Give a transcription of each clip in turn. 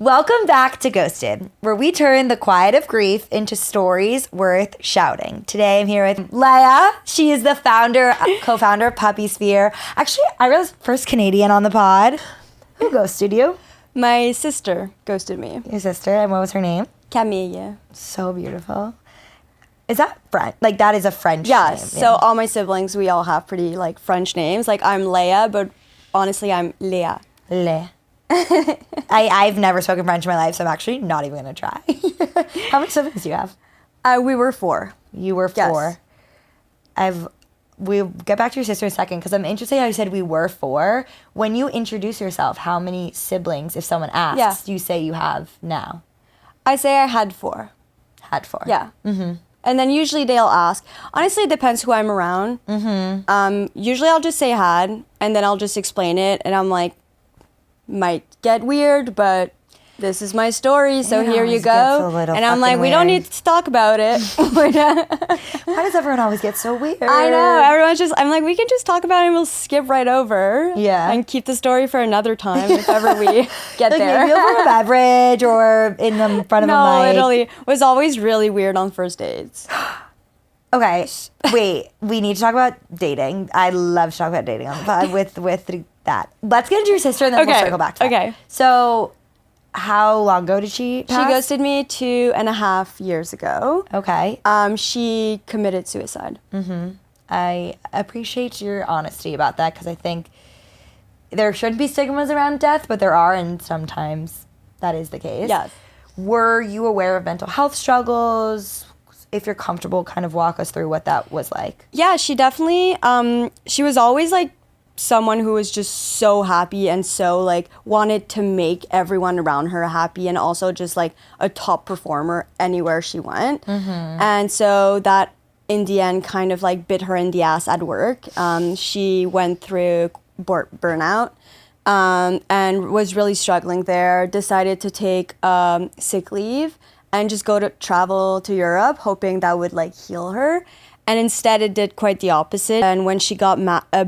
Welcome back to Ghosted, where we turn the quiet of grief into stories worth shouting. Today I'm here with Leah. She is the co-founder of Puppy Sphere. Actually, I realized first Canadian on the pod. Who ghosted you? My sister ghosted me. Your sister, and what was her name? Camille. So beautiful. Is that French? Like, that is a French name. Yes. So all my siblings, we all have pretty like French names. Like I'm Leah, but honestly I'm Leah. Le. I've never spoken French in my life, so I'm actually not even going to try. How many siblings do you have? We were 4. You were 4. Yes. We'll get back to your sister in a second, because I'm interested how you said we were 4. When you introduce yourself, how many siblings, if someone asks, do you say you have now? I say I had 4. Had 4. Yeah. Mm-hmm. And then usually they'll ask. Honestly, it depends who I'm around. Mm-hmm. Usually I'll just say had, and then I'll just explain it, and I'm like, might get weird, but this is my story, so here you go. And I'm like, we don't need to talk about it. Why does everyone always get so weird? I know. Everyone's just, I'm like, we can just talk about it and we'll skip right over. Yeah. And keep the story for another time if ever we get like there. Maybe over a beverage or in the front of a mic. No, literally. It was always really weird on first dates. Okay, wait. We need to talk about dating. I love to talk about dating on the pod with that. Let's get into your sister and then we'll circle back to that. Okay. So, how long ago did she pass? She ghosted me 2.5 years ago. Okay. She committed suicide. Mm-hmm. I appreciate your honesty about that, because I think there shouldn't be stigmas around death, but there are, and sometimes that is the case. Yes. Were you aware of mental health struggles? If you're comfortable, kind of walk us through what that was like. Yeah, she definitely, she was always like someone who was just so happy and so like wanted to make everyone around her happy, and also just like a top performer anywhere she went. Mm-hmm. And so that in the end kind of like bit her in the ass at work. She went through burnout and was really struggling there, decided to take sick leave and just go to travel to Europe, hoping that would like heal her. And instead it did quite the opposite. And when she got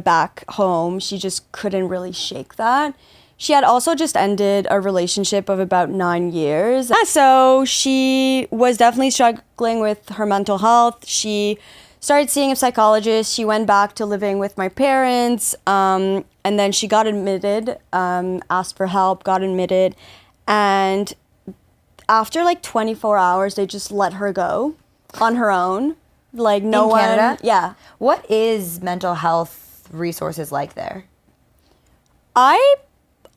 back home, she just couldn't really shake that. She had also just ended a relationship of about 9 years. So she was definitely struggling with her mental health. She started seeing a psychologist. She went back to living with my parents. And then she got admitted, asked for help, got admitted. And after like 24 hours, they just let her go on her own. Like no one. In Canada? Yeah. What is mental health resources like there? I'm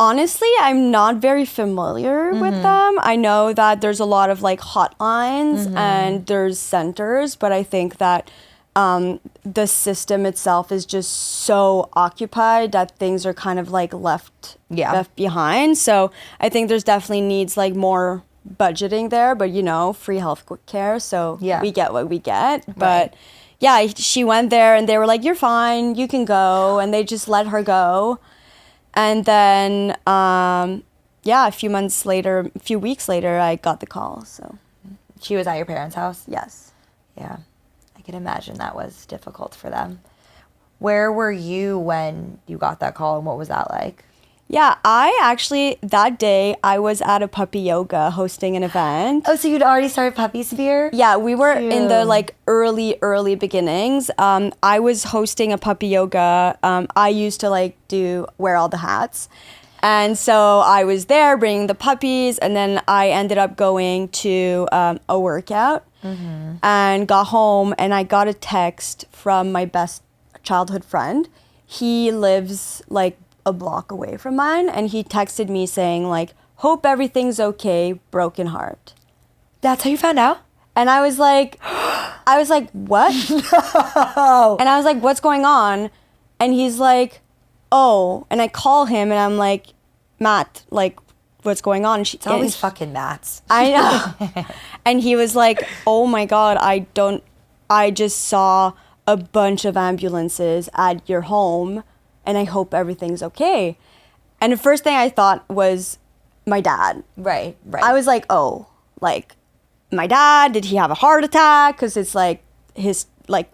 not very familiar with them. I know that there's a lot of like hotlines and there's centers, but I think that the system itself is just so occupied that things are kind of like left behind. So I think there's definitely needs like more budgeting there, but you know, free health care, so we get what we get. But yeah, she went there and they were like, you're fine, you can go, and they just let her go. And then a few weeks later I got the call. So she was at your parents' house? Yes. Yeah, I can imagine that was difficult for them. Where were you when you got that call, and what was that like? Yeah, that day, I was at a puppy yoga hosting an event. Oh, so you'd already started Puppy Sphere? Yeah, we were in the like early beginnings. I was hosting a puppy yoga. I used to like wear all the hats. And so I was there bringing the puppies, and then I ended up going to a workout and got home, and I got a text from my best childhood friend. He lives like a block away from mine, and he texted me saying like, hope everything's okay, broken heart. That's how you found out? And I was like what? No. And I was like, what's going on? And he's like, oh. And I call him and I'm like, Matt, like, what's going on? It's always fucking Matts. I know. And he was like, oh my God, I just saw a bunch of ambulances at your home, and I hope everything's okay. And the first thing I thought was my dad. Right. I was like, oh, like, my dad, did he have a heart attack? Because it's like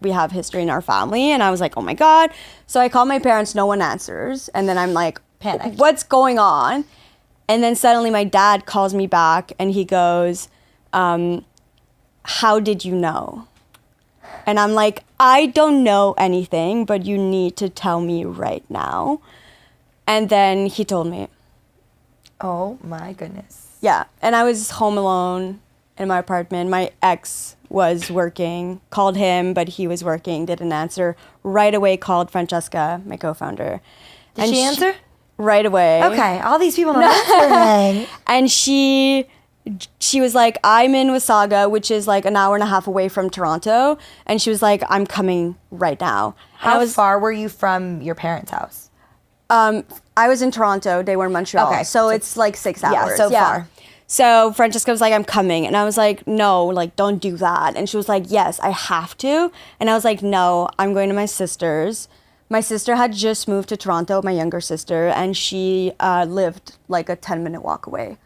we have history in our family. And I was like, oh my God. So I call my parents, no one answers. And then I'm like, panicked. What's going on? And then suddenly my dad calls me back and he goes, how did you know? And I'm like, I don't know anything, but you need to tell me right now. And then he told me. Oh my goodness. Yeah. And I was home alone in my apartment. My ex was working, called him, but he was working, didn't answer. Right away called Francesca, my co-founder. Did she answer? Right away. Okay, all these people not answering. And she was like, I'm in Wasaga, which is like an hour and a half away from Toronto. And she was like, I'm coming right now. How far were you from your parents' house? I was in Toronto. They were in Montreal. Okay. So it's like 6 hours. Yeah, so far. So Francesca was like, I'm coming. And I was like, no, like, don't do that. And she was like, yes, I have to. And I was like, no, I'm going to my sister's. My sister had just moved to Toronto, my younger sister, and she lived like a 10-minute walk away.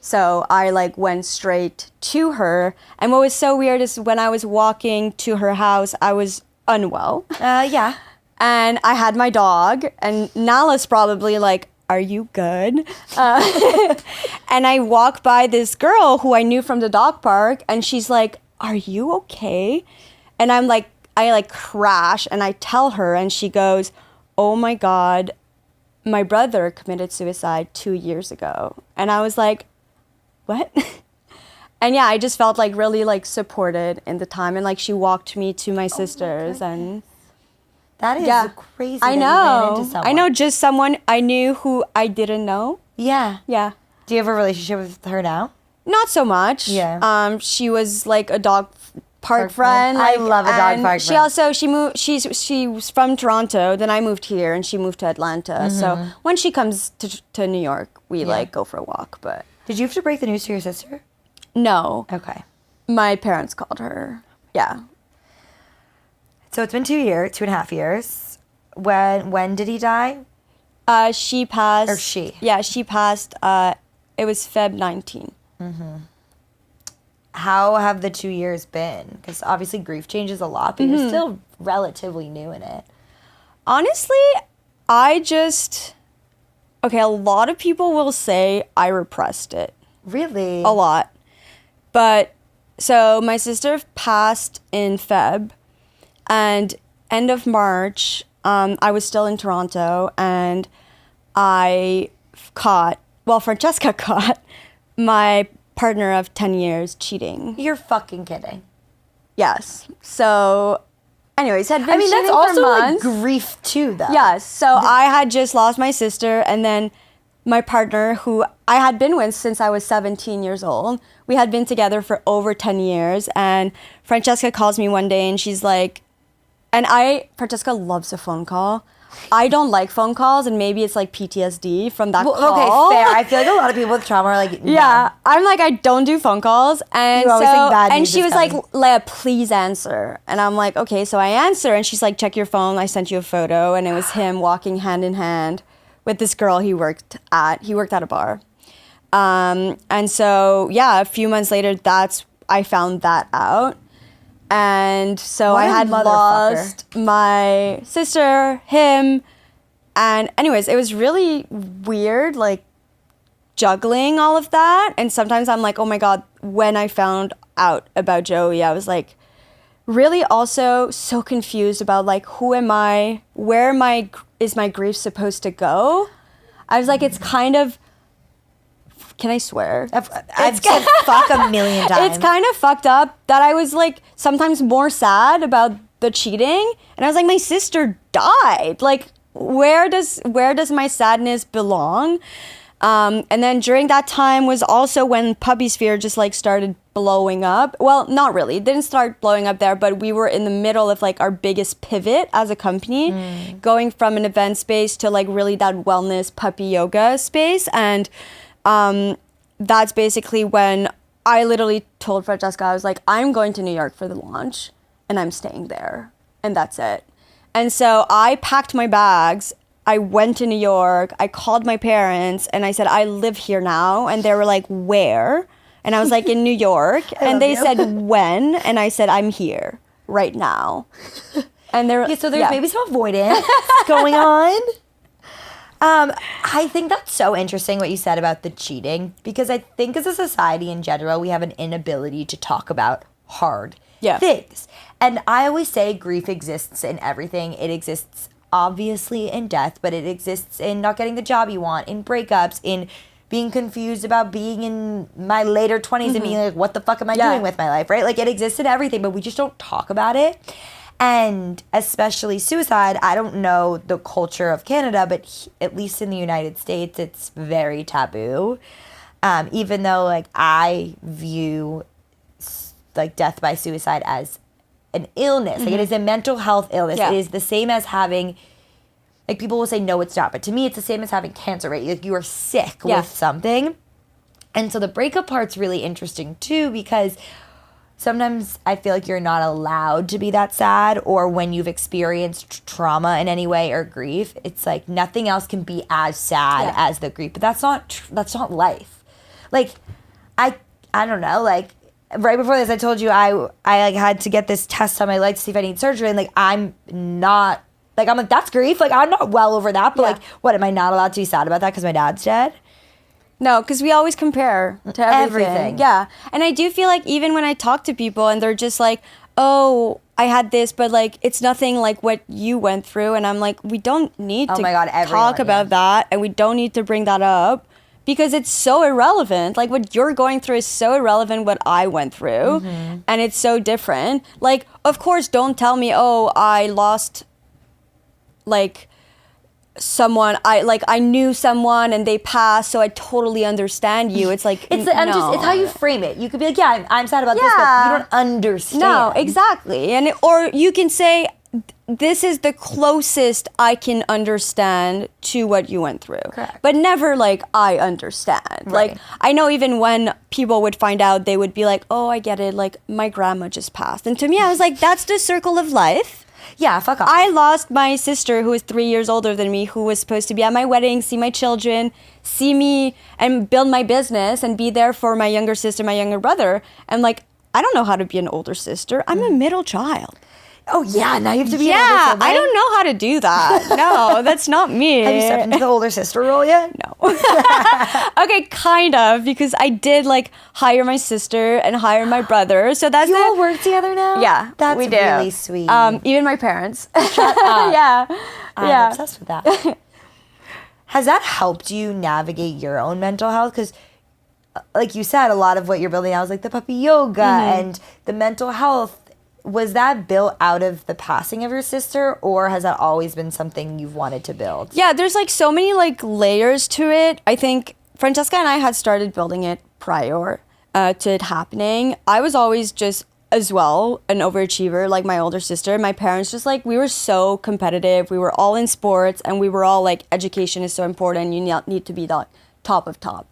So I like went straight to her. And what was so weird is when I was walking to her house, I was unwell. Yeah. And I had my dog, and Nala's probably like, are you good? And I walk by this girl who I knew from the dog park, and she's like, are you okay? And I'm like, I like crash, and I tell her, and she goes, oh my God, my brother committed suicide 2 years ago. And I was like, what? And yeah, I just felt like really like supported in the time, and like she walked me to my sister's, and that is crazy. I that know. You ran into someone. I know just someone I knew who I didn't know. Yeah. Yeah. Do you have a relationship with her now? Not so much. Yeah. She was like a dog park friend. I like, love a dog park she friend. also she moved. She was from Toronto. Then I moved here, and she moved to Atlanta. So when she comes to New York, we like go for a walk. But did you have to break the news to your sister? no. Okay. My parents called her. Yeah. So it's been 2.5 years. When did he die? She passed. Or she? Yeah, she passed. It was Feb 19. How have the 2 years been? Because obviously grief changes a lot, but you're still relatively new in it. Honestly, okay, a lot of people will say I repressed it. Really? A lot. But, so my sister passed in Feb, and end of March, I was still in Toronto, and Francesca caught my partner of 10 years cheating. You're fucking kidding. Yes. So, anyways, had been I mean, that's cheating also for like months. grief too, though. Yes. So I had just lost my sister, and then my partner, who I had been with since I was 17 years old, we had been together for over 10 years. And Francesca calls me one day, and she's like, Francesca loves a phone call. I don't like phone calls, and maybe it's like PTSD from that call. Okay, fair. I feel like a lot of people with trauma are like, no. Yeah, I'm like, I don't do phone calls. And You always think bad and news she is was like, coming. Leah, please answer. And I'm like, okay, so I answer, and she's like, check your phone. I sent you a photo, and it was him walking hand in hand with this girl he worked at a bar. And so, yeah, a few months later, I found that out. And so What I a had motherfucker. lost my sister, him, and anyways, it was really weird, like juggling all of that. And sometimes I'm like, oh my God, when I found out about Joey, I was like really also so confused about like, who am I? Is my grief supposed to go? I was like, it's kind of, can I swear? I've said fuck a million times. It's kind of fucked up that I was like sometimes more sad about the cheating, and I was like, my sister died. Like, where does my sadness belong? And then during that time was also when Puppy Sphere just like started blowing up. Well, not really. It didn't start blowing up there, but we were in the middle of like our biggest pivot as a company, going from an event space to like really that wellness puppy yoga space. And that's basically when I literally told Francesca, I was like, I'm going to New York for the launch, and I'm staying there, and that's it. And so I packed my bags. I went to New York. I called my parents, and I said, I live here now. And they were like, where? And I was like, in New York. And they said, when? And I said, I'm here right now. And they're so there's maybe some avoidance going on. I think that's so interesting what you said about the cheating, because I think as a society in general, we have an inability to talk about hard things. And I always say grief exists in everything. It exists obviously in death, but it exists in not getting the job you want, in breakups, in being confused about being in my later 20s and being like, what the fuck am I doing with my life, right? Like, it exists in everything, but we just don't talk about it. And especially suicide, I don't know the culture of Canada, but at least in the United States, it's very taboo. Even though, like, I view, like, death by suicide as an illness. Like, it is a mental health illness. It is the same as having, like, people will say, no, it's not. But to me, it's the same as having cancer, right? Like, you are sick with something. And so the breakup part's really interesting, too, because sometimes I feel like you're not allowed to be that sad, or when you've experienced trauma in any way or grief, it's like nothing else can be as sad as the grief. But that's not life. Like, I don't know, like, right before this, I told you I like had to get this test on my leg to see if I need surgery, and like I'm like that's grief. Like, I'm not well over that, but like, what, am I not allowed to be sad about that because my dad's dead? No, because we always compare to everything. Yeah. And I do feel like even when I talk to people and they're just like, oh, I had this, but like, it's nothing like what you went through. And I'm like, we don't need to talk about that. And we don't need to bring that up because it's so irrelevant. Like, what you're going through is so irrelevant what I went through. And it's so different. Like, of course, don't tell me, oh, I lost like someone, I knew someone and they passed, so I totally understand you. It's like, it's how you frame it. You could be like, yeah, I'm sad about this, but you don't understand. No, exactly. And or you can say, this is the closest I can understand to what you went through. Correct. But never like, I understand. Right. Like, I know even when people would find out, they would be like, oh, I get it. Like, my grandma just passed. And to me, I was like, that's the circle of life. Yeah, fuck off. I lost my sister, who is 3 years older than me, who was supposed to be at my wedding, see my children, see me and build my business and be there for my younger sister, my younger brother. And like, I don't know how to be an older sister. I'm a middle child. Oh, yeah, now you have to be an older sibling? I don't know how to do that. No, that's not me. Have you stepped into the older sister role yet? No. Okay, kind of, because I did like hire my sister and hire my brother. So that's You all work together now? Yeah, that's we do. Really sweet. Even my parents. Shut up. Yeah. I'm obsessed with that. Has that helped you navigate your own mental health? Because, like you said, a lot of what you're building now is like the puppy yoga and the mental health. Was that built out of the passing of your sister, or has that always been something you've wanted to build? Yeah, there's like so many like layers to it. I think Francesca and I had started building it prior to it happening. I was always just as well an overachiever like my older sister. My parents just like, we were so competitive. We were all in sports and we were all like, education is so important. You need to be the top of top.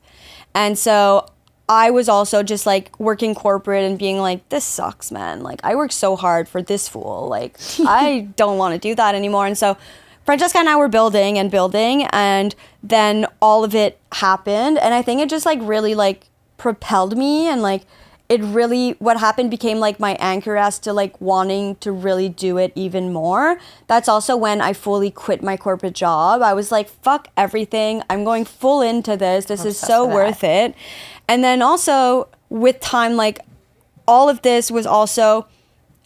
And so I was also just like working corporate and being like, this sucks, man. Like, I worked so hard for this fool. Like, I don't want to do that anymore. And so Francesca and I were building, and then all of it happened. And I think it just like really like propelled me, and like it really, what happened became like my anchor as to like wanting to really do it even more. That's also when I fully quit my corporate job. I was like, fuck everything. I'm going full into this. This is so worth it. And then also with time, like all of this was also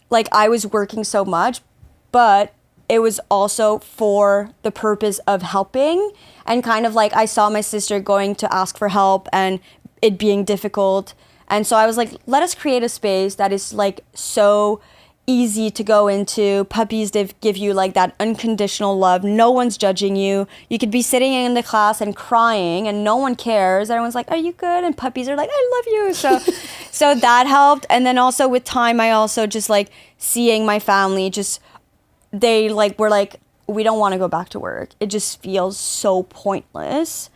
like I was working so much, but it was also for the purpose of helping. And kind of like I saw my sister going to ask for help and it being difficult. And so I was like, let us create a space that is like so easy to go into. Puppies, they give you like that unconditional love. No one's judging you. You could be sitting in the class and crying and no one cares. Everyone's like, are you good? And puppies are like, I love you. So that helped. And then also with time, I also just like seeing my family, just they like were like, we don't want to go back to work. It just feels so pointless.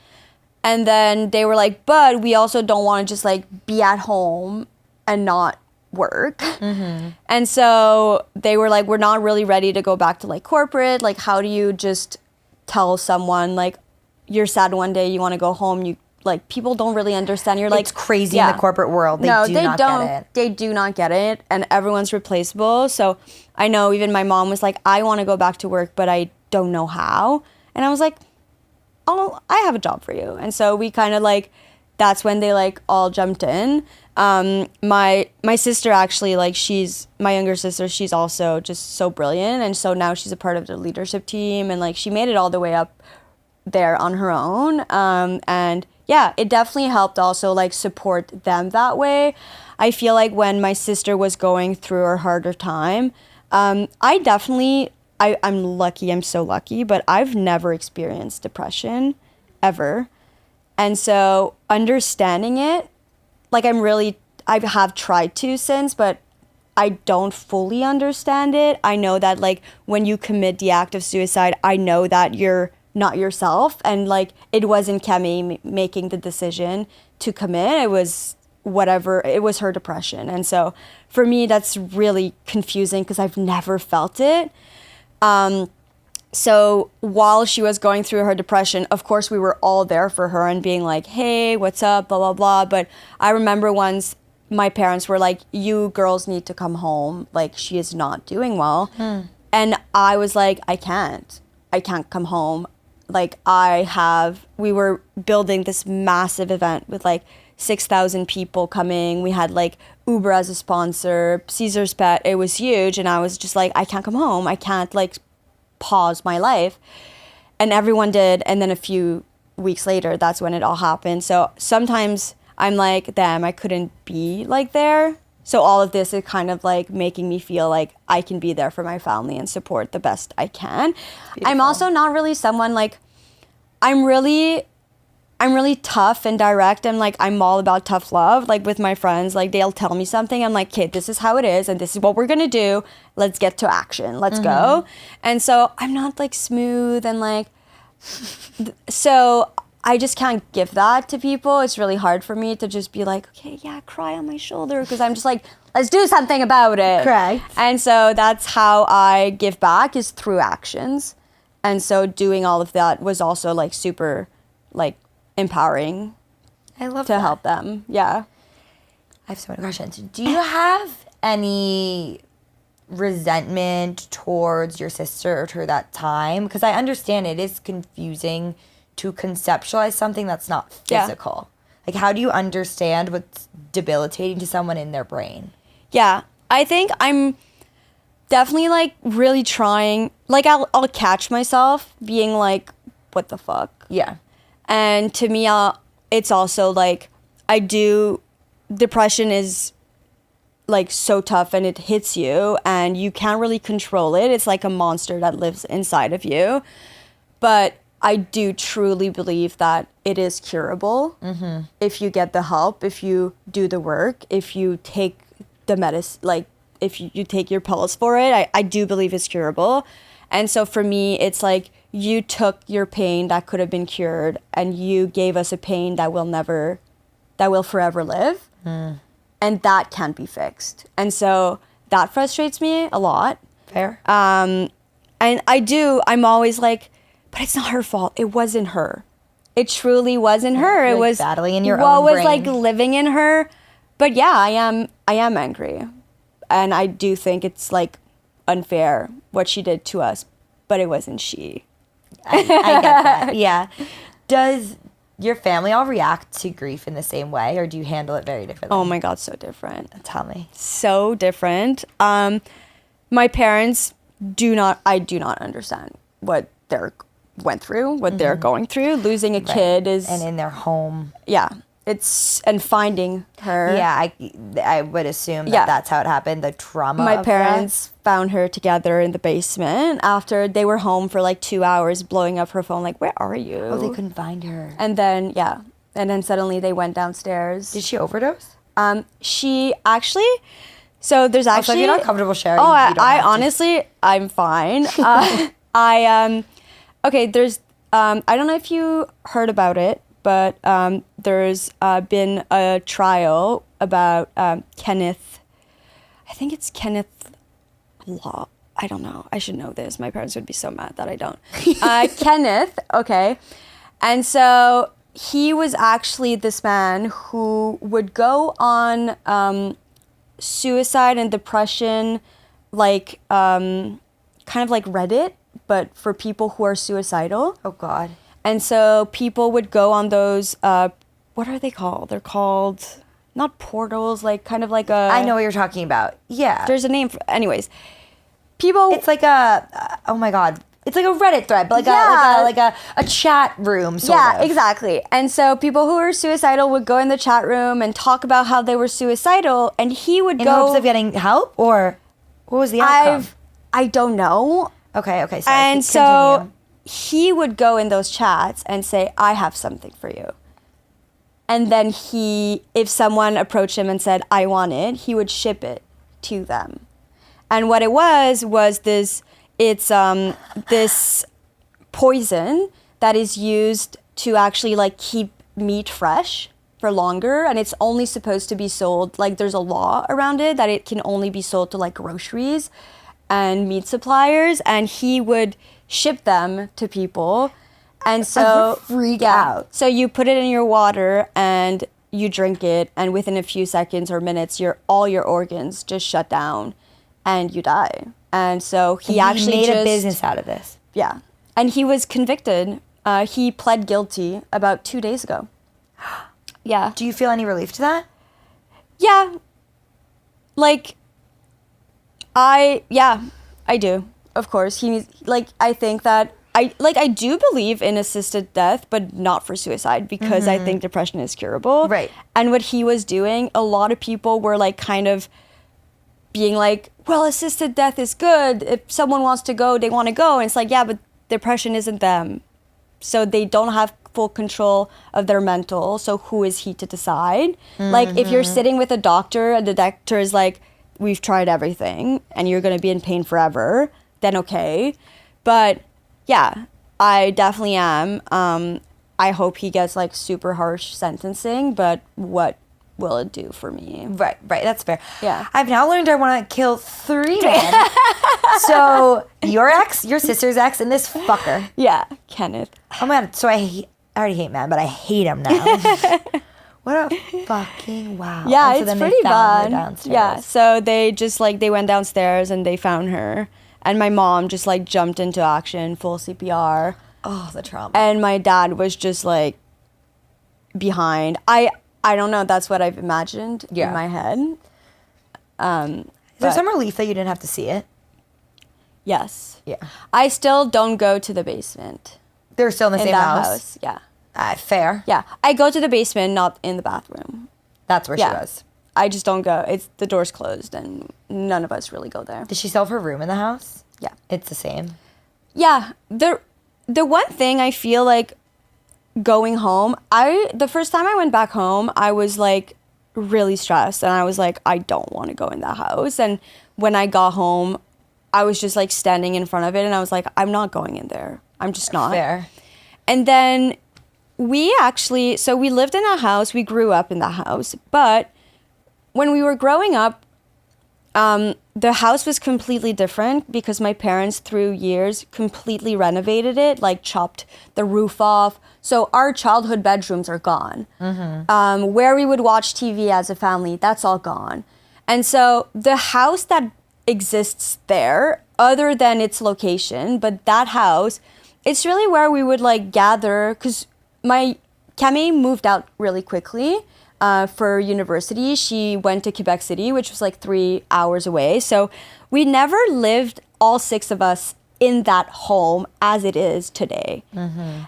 And then they were like, but we also don't want to just like be at home and not work. Mm-hmm. And so they were like, we're not really ready to go back to like corporate. Like, how do you just tell someone like you're sad one day, you want to go home, you like, people don't really understand. You're like, it's crazy in the corporate world. They do not get it. They do not get it. And everyone's replaceable. So I know even my mom was like, I want to go back to work, but I don't know how. And I was like, I have a job for you. And so we kind of like, that's when they like all jumped in. My sister actually, like my younger sister, she's also just so brilliant. And so now she's a part of the leadership team, and like she made it all the way up there on her own. And yeah, it definitely helped also like support them that way. I feel like when my sister was going through a harder time, I'm lucky, I'm so lucky, but I've never experienced depression ever. And so understanding it, like I have tried to since, but I don't fully understand it. I know that like when you commit the act of suicide, I know that you're not yourself. And like it wasn't Kemi making the decision to commit. It was her depression. And so for me, that's really confusing because I've never felt it. So while she was going through her depression, of course, we were all there for her and being like, hey, what's up, blah, blah, blah. But I remember once my parents were like, you girls need to come home. Like, she is not doing well. And I was like, I can't come home. Like, we were building this massive event with like 6,000 people coming. We had like Uber as a sponsor, Caesar's Pet. It was huge. And I was just like, I can't come home. I can't like pause my life. And everyone did. And then a few weeks later, that's when it all happened. So sometimes I'm like, damn, I couldn't be like there. So all of this is kind of like making me feel like I can be there for my family and support the best I can. Beautiful. I'm also not really someone like, I'm really tough and direct, and like I'm all about tough love. Like with my friends, like they'll tell me something, I'm like, okay, this is how it is and this is what we're gonna do. Let's get to action. Let's go. And so I'm not like smooth and like, so I just can't give that to people. It's really hard for me to just be like, okay, yeah, cry on my shoulder, because I'm just like, let's do something about it. Correct. And so that's how I give back, is through actions. And so doing all of that was also like super like empowering. I love to that. help them. Yeah. I have so many questions. Do you have any resentment towards your sister or to that time? Because I understand it is confusing to conceptualize something that's not physical. Like, how do you understand what's debilitating to someone in their brain? Yeah. I think I'm definitely like really trying, like I'll catch myself being like, what the fuck? Yeah. And to me, it's also like, depression is like so tough and it hits you and you can't really control it. It's like a monster that lives inside of you. But I do truly believe that it is curable if you get the help, if you do the work, if you take the medicine, like if you take your pills for it. I do believe it's curable. And so for me, it's like you took your pain that could have been cured and you gave us a pain that will forever live. And that can't be fixed. And so that frustrates me a lot. Fair. And I'm always like, but it's not her fault. It wasn't her. It truly wasn't her. It was battling in your what own was brain. like living in her. But yeah, I am angry. And I do think it's like unfair what she did to us, but it wasn't she. I get that. Yeah. Does your family all react to grief in the same way, or do you handle it very differently? Oh my God, so different. Tell me. So different. My parents I do not understand what they're went through, what they're going through. Losing a kid is... And in their home. Yeah. And finding her. Yeah, I would assume that that's how it happened, the trauma My of parents found her together in the basement after they were home for like 2 hours, blowing up her phone like, where are you? Oh, they couldn't find her. And then, suddenly they went downstairs. Did she overdose? She actually... So there's actually... Also, if you're not comfortable sharing, Oh, you don't have to. Honestly, I'm fine. Okay, there's... I don't know if you heard about it, but there's been a trial about Kenneth. I think it's Kenneth Law. I don't know. I should know this. My parents would be so mad that I don't. Kenneth, okay. And so he was actually this man who would go on suicide and depression, like kind of like Reddit, but for people who are suicidal. Oh, God. And so people would go on those, what are they called? They're called, not portals, like kind of like a... I know what you're talking about. Yeah. There's a name for... Anyways. People... It's like a... Oh my God. It's like a Reddit thread, but like a chat room sort of. Yeah, exactly. And so people who were suicidal would go in the chat room and talk about how they were suicidal, and he would in go... hopes of getting help? Or what was the outcome? I don't know. Okay, sorry. And so continue. he would go in those chats and say, I have something for you. And then if someone approached him and said, I want it, he would ship it to them. And what it was this, it's this poison that is used to actually like keep meat fresh for longer. And it's only supposed to be sold, like there's a law around it that it can only be sold to like groceries and meat suppliers. And he would ship them to people. And so freak out. So you put it in your water and you drink it, and within a few seconds or minutes, all your organs just shut down and you die. And so he actually made a business out of this. Yeah. And he was convicted. He pled guilty about 2 days ago. Yeah. Do you feel any relief to that? Yeah. Like, I do. Of course. I think that I do believe in assisted death, but not for suicide, because I think depression is curable. Right. And what he was doing, a lot of people were like kind of being like, well, assisted death is good. If someone wants to go, they want to go. And it's like, yeah, but depression isn't them. So they don't have full control of their mental. So who is he to decide? Like, if you're sitting with a doctor and the doctor is like, we've tried everything and you're going to be in pain forever, then okay. But yeah, I definitely am. I hope he gets like super harsh sentencing, but what will it do for me? Right, that's fair. Yeah. I've now learned I want to kill 3 men. So your ex, your sister's ex, and this fucker. Yeah, Kenneth. Oh my God, so I already hate men, but I hate him now. What a fucking wow. Yeah, And so it's then pretty they found her bad. downstairs. Yeah, so they just like, they went downstairs and they found her. And my mom just like jumped into action, full CPR. Oh, the trauma. And my dad was just like behind. I don't know, that's what I've imagined in my head. Is there some relief that you didn't have to see it? Yes. Yeah. I still don't go to the basement. They're still in the In same that house? Yeah. Fair. Yeah. I go to the basement, not in the bathroom. That's where she was. I just don't go. The door's closed and none of us really go there. Did she sell her room in the house? Yeah. It's the same. Yeah. The one thing I feel like going home, the first time I went back home, I was like really stressed and I was like, I don't want to go in that house. And when I got home, I was just like standing in front of it and I was like, I'm not going in there. I'm just not. Fair. And then we lived in that house, we grew up in that house, but when we were growing up, the house was completely different because my parents, through years, completely renovated it, like chopped the roof off. So our childhood bedrooms are gone. Where we would watch TV as a family, that's all gone. And so the house that exists there, other than its location, but that house, it's really where we would like gather, because Camille moved out really quickly. For university, she went to Quebec City, which was like 3 hours away. So we never lived, all 6 of us, in that home as it is today.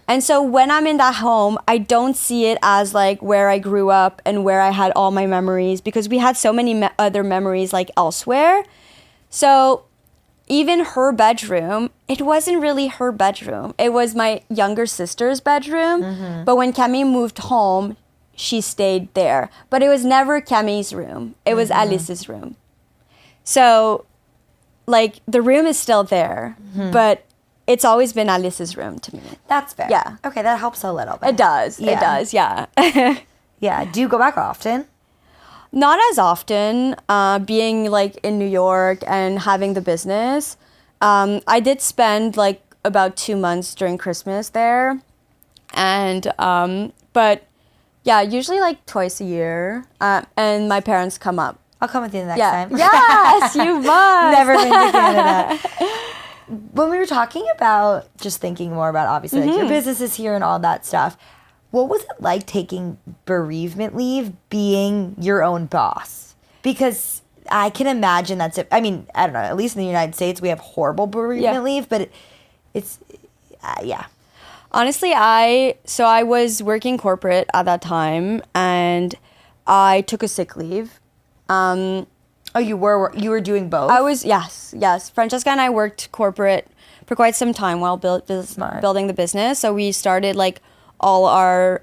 And so when I'm in that home, I don't see it as like where I grew up and where I had all my memories, because we had so many other memories like elsewhere. So even her bedroom, it wasn't really her bedroom. It was my younger sister's bedroom. But when Camille moved home, she stayed there. But it was never Camille's room. It was Alice's room. So, like, the room is still there, but it's always been Alice's room to me. That's fair. Yeah. Okay, that helps a little bit. It does. Yeah. It does, yeah. Yeah. Do you go back often? Not as often, being, like, in New York and having the business. I did spend, like, about 2 months during Christmas there. And, but... yeah, usually like twice a year, and my parents come up. I'll come with you the next time. Yes, you must. Never been to Canada. When we were talking about just thinking more about obviously like your businesses here and all that stuff, what was it like taking bereavement leave, being your own boss? Because I can imagine that's it. I mean, I don't know, at least in the United States, we have horrible bereavement leave, but it's, yeah. Honestly, I was working corporate at that time, and I took a sick leave. Oh, you were doing both? I was, yes. Francesca and I worked corporate for quite some time while building the business. So we started like all our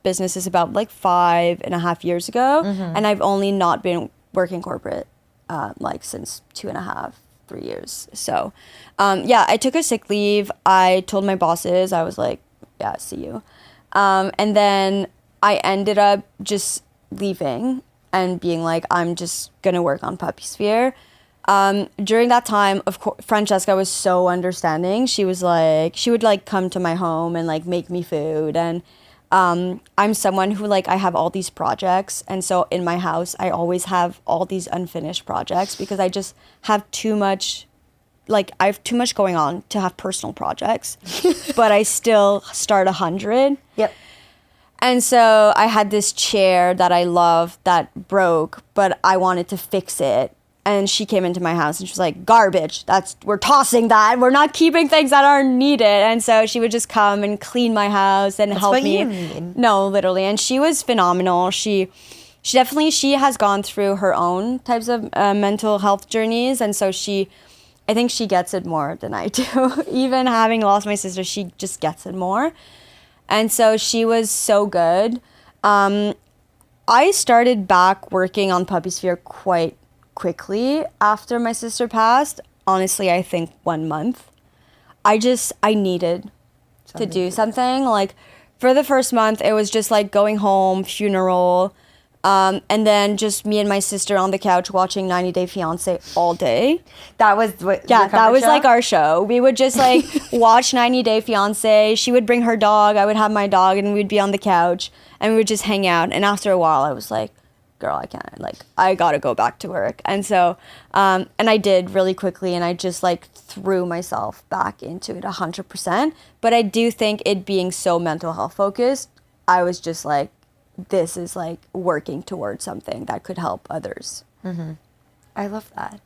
businesses about like 5.5 years ago, and I've only not been working corporate like since 2.5, 3 years. So I took a sick leave. I told my bosses, I was like, yeah, see you. And then I ended up just leaving and being like, I'm just gonna work on Puppy Sphere. During that time, of course, Francesca was so understanding. She would like come to my home and like make me food. And I'm someone who like, I have all these projects. And so in my house, I always have all these unfinished projects because I just have too much, like I have too much going on to have personal projects, but I still start 100. Yep. And so I had this chair that I loved that broke, but I wanted to fix it. And she came into my house and she was like, garbage, we're tossing that. We're not keeping things that aren't needed. And so she would just come and clean my house and help me. That's what you need. No, literally. And she was phenomenal. She has gone through her own types of mental health journeys. And so I think she gets it more than I do. Even having lost my sister, she just gets it more. And so she was so good. I started back working on Puppy Sphere quite quickly after my sister passed. Honestly, I think 1 month. I needed to do something. Like for the first month, it was just like going home, funeral, and then just me and my sister on the couch watching 90 Day Fiancé all day. That was what? Yeah, that was show? like our show. We would just like watch 90 Day Fiancé. She would bring her dog. I would have my dog, and we'd be on the couch and we would just hang out. And after a while, I was like, girl, I can't. Like, I gotta go back to work. And so, and I did really quickly, and I just like threw myself back into it 100%. But I do think it being so mental health focused, I was just like, this is like working towards something that could help others. I love that.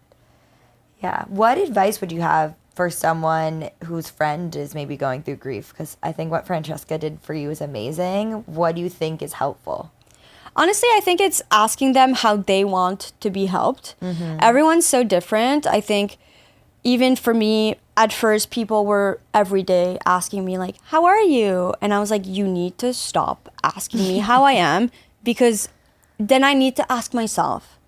Yeah. What advice would you have for someone whose friend is maybe going through grief? Because I think what Francesca did for you is amazing. What do you think is helpful? Honestly, I think it's asking them how they want to be helped. Everyone's so different. I think even for me, at first, people were every day asking me like, how are you? And I was like, you need to stop asking me how I am, because then I need to ask myself.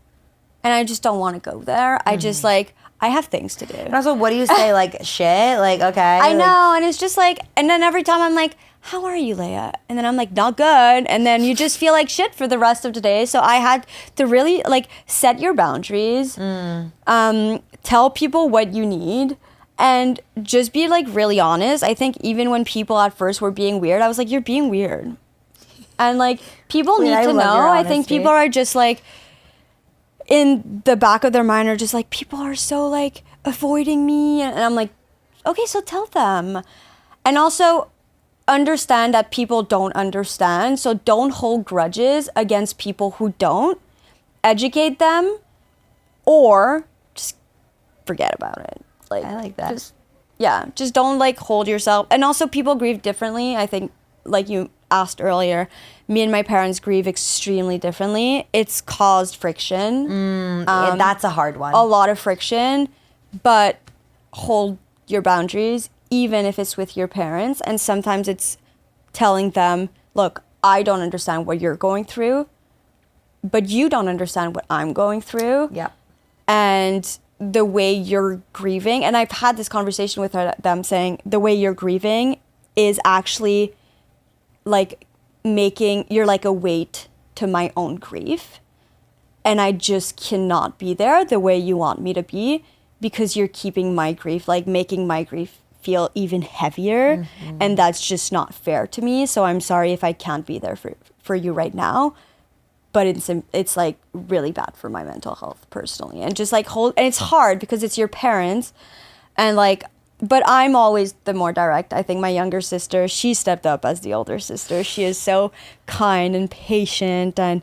And I just don't want to go there. I just like, I have things to do. And also, what do you say? Like, shit? Like, okay. I know. And it's just like, and then every time I'm like, how are you, Leia? And then I'm like, not good. And then you just feel like shit for the rest of the day. So I had to really like set your boundaries, tell people what you need, and just be like really honest. I think even when people at first were being weird, I was like, you're being weird. And like, people need to know. I think people are just like, in the back of their mind are just like, people are so like avoiding me. And I'm like, okay, so tell them. And also understand that people don't understand. So don't hold grudges against people who don't. Educate them, or just forget about it. Like, I like that. Just don't like hold yourself. And also, people grieve differently. I think, like you asked earlier, me and my parents grieve extremely differently. It's caused friction. That's a hard one. A lot of friction, but hold your boundaries, even if it's with your parents. And sometimes it's telling them, look, I don't understand what you're going through, but you don't understand what I'm going through. Yeah. And the way you're grieving, and I've had this conversation with them saying, the way you're grieving is actually like you're like a weight to my own grief. And I just cannot be there the way you want me to be, because you're keeping my grief, like making my grief feel even heavier. And that's just not fair to me. So I'm sorry if I can't be there for you right now. but it's like really bad for my mental health personally. And just like and it's hard because it's your parents, and like, but I'm always the more direct. I think my younger sister, she stepped up as the older sister. She is so kind and patient, and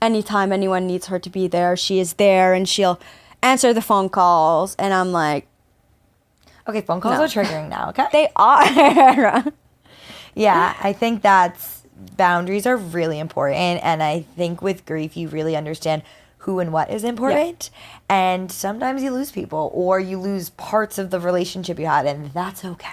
anytime anyone needs her to be there, she is there, and she'll answer the phone calls. And I'm like, Okay, phone calls No. are triggering now, okay? they are. Yeah, I think that's boundaries are really important. And I think with grief, you really understand who and what is important. And sometimes you lose people or you lose parts of the relationship you had, and that's okay.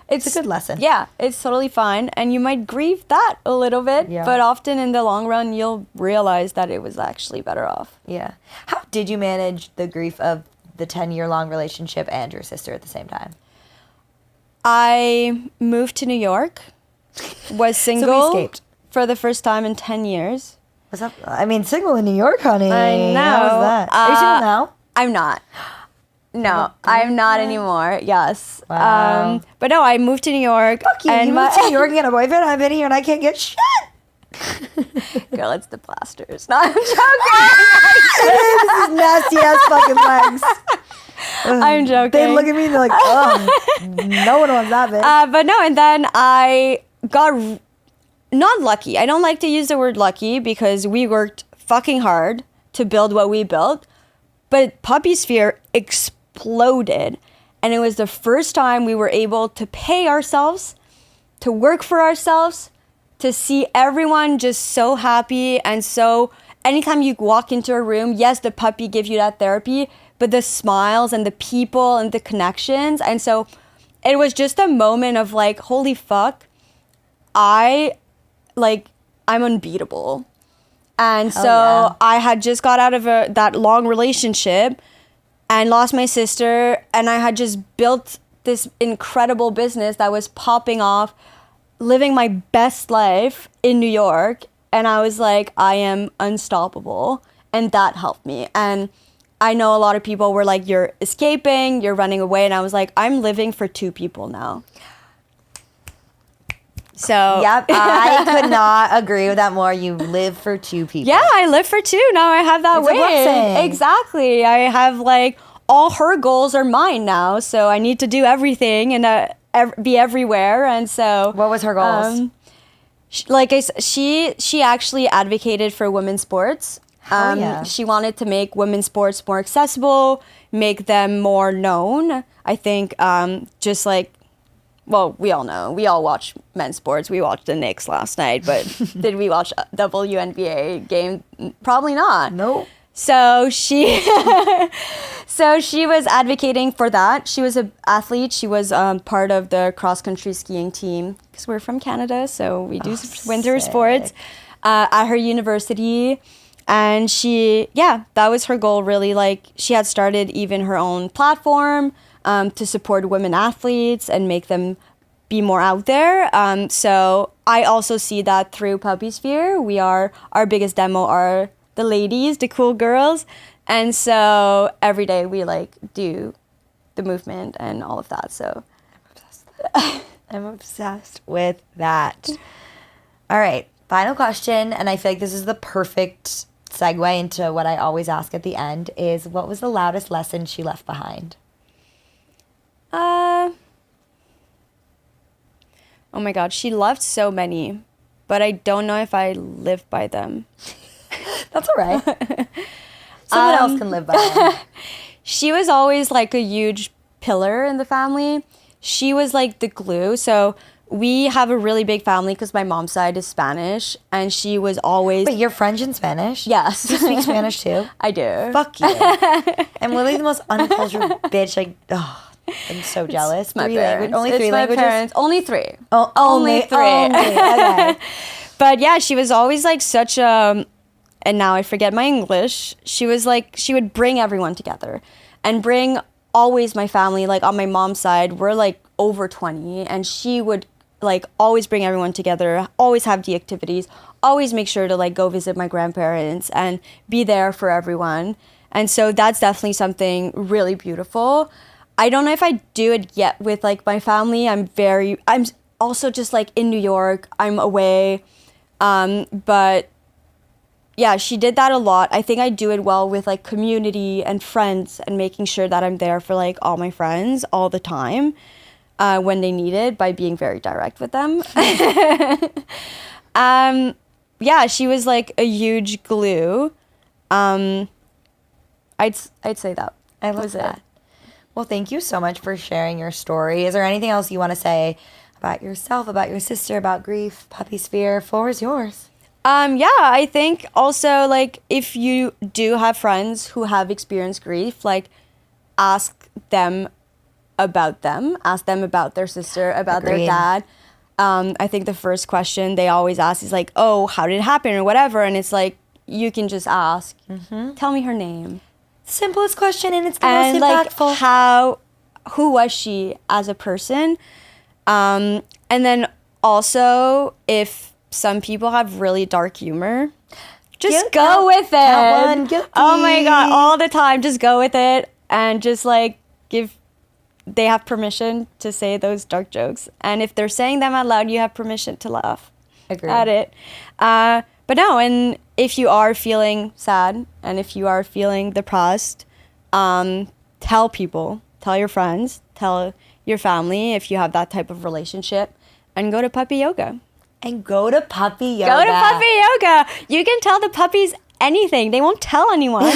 It's a good lesson. Yeah, it's totally fine. And you might grieve that a little bit, Yeah. but often in the long run, you'll realize that it was actually better off. Yeah. How did you manage the grief of the 10-year-long relationship and your sister at the same time? I moved to New York, was single escaped. for the first time in 10 years. What's up? I mean, single in New York, honey. I know. How's that? Are you single now? I'm not. No, I'm not anymore. Yes. Wow. But no, I moved to New York. Fuck you. You moved to New York and get a boyfriend. I've been here and I can't get shit. Girl, it's the plasters. No, I'm joking. This is nasty ass fucking legs. I'm joking. They look at me and they're like, oh, no one wants that bitch. But no, and then I got not lucky. I don't like to use the word lucky because we worked fucking hard to build what we built. But Puppy Sphere exploded. And it was the first time we were able to pay ourselves, to work for ourselves, to see everyone just so happy. And so anytime you walk into a room, yes, the puppy gives you that therapy, but the smiles and the people and the connections. And so it was just a moment of like, holy fuck, I'm unbeatable. And so yeah. I had just got out of that long relationship and lost my sister. And I had just built this incredible business that was popping off, living my best life in New York. And I was like, I am unstoppable. And that helped me. And I know a lot of people were like, you're escaping, you're running away. And I was like, I'm living for two people now. So Yep, I could not agree with that more. You live for two people. yeah, I live for two. Now I have that It's a way. blessing. Exactly. I have like all her goals are mine now. So I need to do everything and be everywhere. And so What was her goals? She actually advocated for women's sports. Hell yeah. She wanted to make women's sports more accessible, make them more known. I think just like, well, we all know. We all watch men's sports. We watched the Knicks last night, but did we watch a WNBA game? Probably not. Nope. So she was advocating for that. She was an athlete. She was part of the cross-country skiing team because we're from Canada, so we do winter sick. sports at her university. And that was her goal, really. Like, she had started even her own platform to support women athletes and make them be more out there. So I also see that through Puppy Sphere. Our biggest demo are the ladies, the cool girls. And so every day we like do the movement and all of that. So I'm obsessed with that. All right, final question. And I feel like this is the perfect segue into what I always ask at the end is, what was the loudest lesson she left behind? Oh my God, she loved so many, but I don't know if I live by them. That's all right. Someone else can live by them. She was always like a huge pillar in the family. She was like the glue. So we have a really big family because my mom's side is Spanish, and she was always... Wait, you're French and Spanish? Yes. You speak Spanish too? I do. Fuck you. I'm literally the most uncultured bitch. Like, oh, I'm so jealous. My Three parents. languages. Only It's three my languages? parents. Only three. Oh, Only three. Okay. But yeah, she was always like such a... And now I forget my English. She was like, she would bring everyone together and bring always my family. Like on my mom's side, we're like over 20, and she would like always bring everyone together, always have the activities, always make sure to like go visit my grandparents and be there for everyone. And so that's definitely something really beautiful. I don't know if I do it yet with like my family. I'm also just like in New York, I'm away. But yeah, she did that a lot. I think I do it well with like community and friends and making sure that I'm there for like all my friends all the time when they need it by being very direct with them. Yeah, she was like a huge glue. I'd say that. I love that. Well, thank you so much for sharing your story. Is there anything else you want to say about yourself, about your sister, about grief? Puppy Sphere, floor is yours. Yeah, I think also like if you do have friends who have experienced grief, like ask them about them, ask them about their sister, about Agreed. their dad. I think the first question they always ask is like, oh, how did it happen or whatever. And it's like, you can just ask, tell me her name. Simplest question, and it's the And most impactful. like who was she as a person? And then also if some people have really dark humor, just go with it. That one, guilty. Oh my God, all the time, just go with it and just like they have permission to say those dark jokes. And if they're saying them out loud, you have permission to laugh at it. But no, and if you are feeling sad and if you are feeling depressed, tell people, tell your friends, tell your family if you have that type of relationship, and go to puppy yoga. And go to puppy yoga. Go to puppy yoga. You can tell the puppies anything. They won't tell anyone,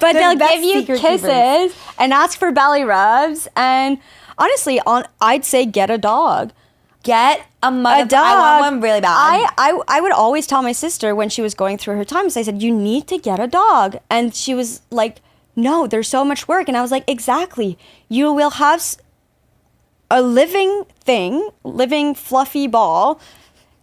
but they'll best give you secret kisses and ask for belly rubs. And honestly, I'd say get a dog. Get a dog. I want one really bad. I would always tell my sister when she was going through her times, I said, you need to get a dog. And she was like, no, there's so much work. And I was like, exactly. You will have a living fluffy ball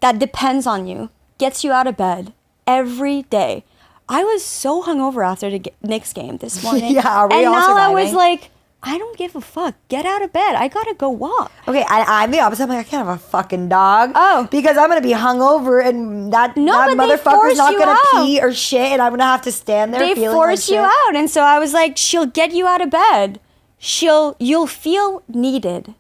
that depends on you, gets you out of bed every day. I was so hungover after the Knicks game this morning. Yeah, are we and all now surviving? I was like, I don't give a fuck. Get out of bed. I gotta go walk. Okay, I'm the opposite. I'm like, I can't have a fucking dog. Oh. Because I'm gonna be hungover and that but they motherfucker's force not you gonna out. pee or shit, and I'm gonna have to stand there They feeling force like you shit. out. And so I was like, she'll get you out of bed. You'll feel needed.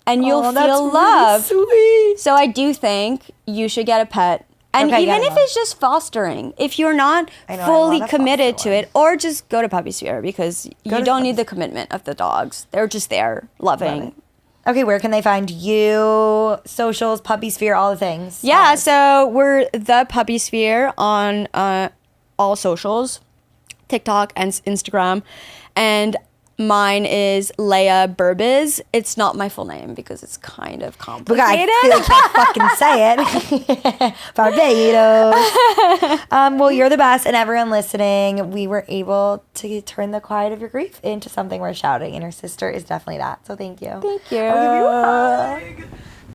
And you'll Oh, that's feel really loved. sweet. So I do think you should get a pet. And Okay, even get if one. it's just fostering, if you're not I know, I fully want a committed foster to one. it, or just go to Puppy Sphere because you to don't need Puppy the commitment of the dogs. They're just there, loving. Okay, where can they find you? Socials, Puppy Sphere, all the things. Yeah, so we're the Puppy Sphere on all socials, TikTok and Instagram. And mine is Leah Burbidge. It's not my full name because it's kind of But I complicated. feel like can't fucking say it. Barbados. Well, you're the best, and everyone listening, we were able to turn the quiet of your grief into something worth shouting, and your sister is definitely that. So thank you. Thank you. I'll give you a hug.